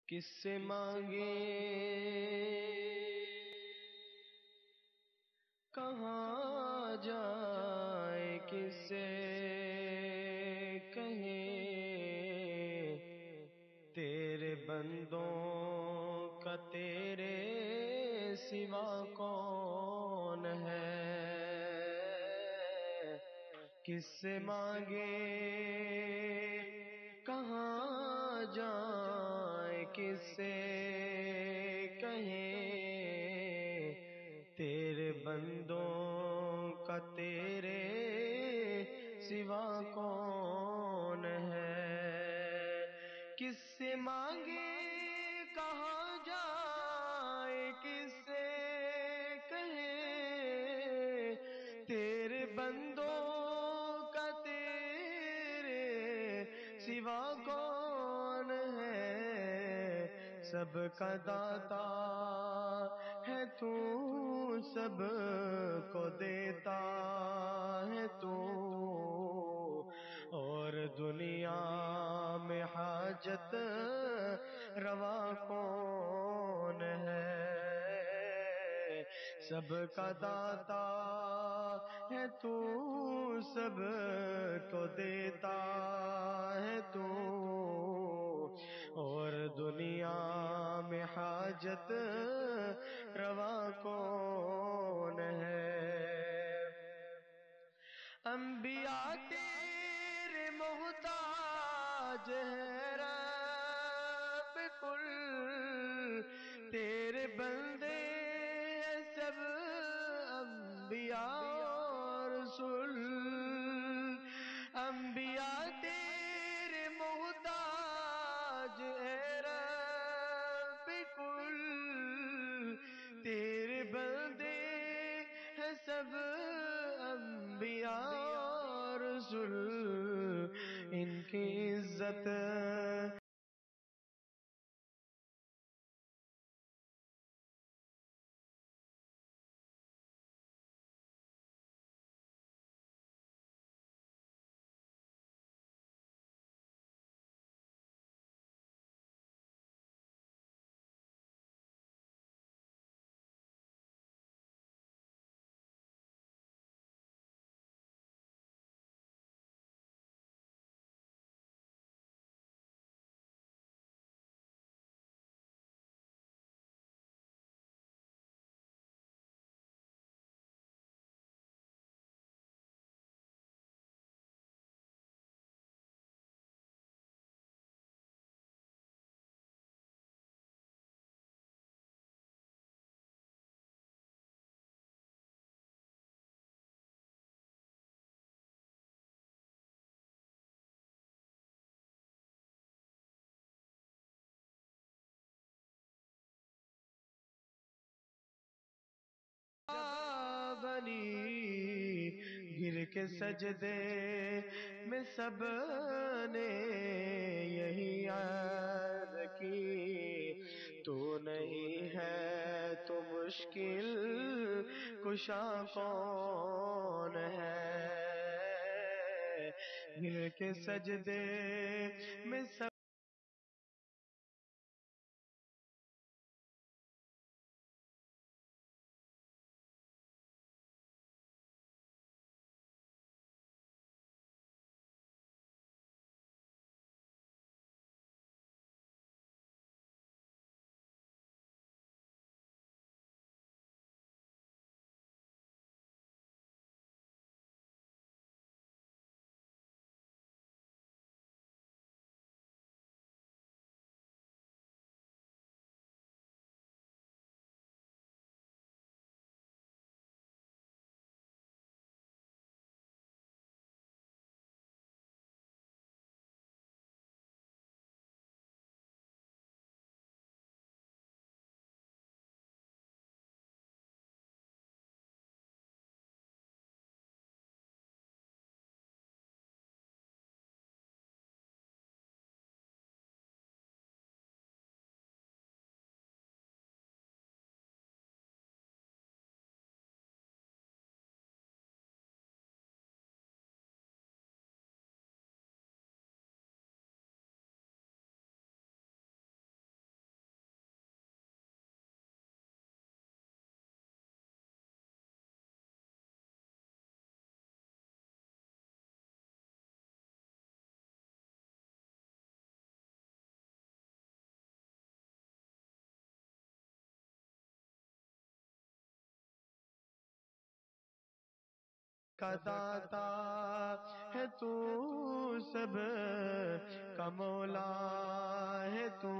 کس سے مانگے کہاں جائے، کس سے کہیں تیرے بندوں کا تیرے سوا کون ہے؟ کس سے مانگے کہاں جائے، کس سے کہیں تیرے بندوں کا تیرے سوا کون ہے؟ کس سے مانگے کہاں جائے، کس سے کہے تیرے بندوں کا تیرے سوا کون ہے؟ سب کا داتا ہے تو، سب کو دیتا ہے تو، اور دنیا میں حاجت روا کون ہے؟ سب کا داتا ہے تو، سب کو دیتا ہے تو، اور دنیا میں حاجت روا کون ہے؟ انبیاء تیرے محتاج ہے رب کل، تیرے بندے سب انبیاء اور رسول۔ انبیاء تیرے محتاج ہے رب کل، تیرے بندے ہیں سب انبیاء اور رسول، ان کی عزت بنی، گر کے سجدے میں سب نے یہی عرض کی، تو نہیں ہے تو مشکل کشا کون ہے؟ گر کے سجدے میں سب کا داتا ہے تو، سب کا مولا ہے تو،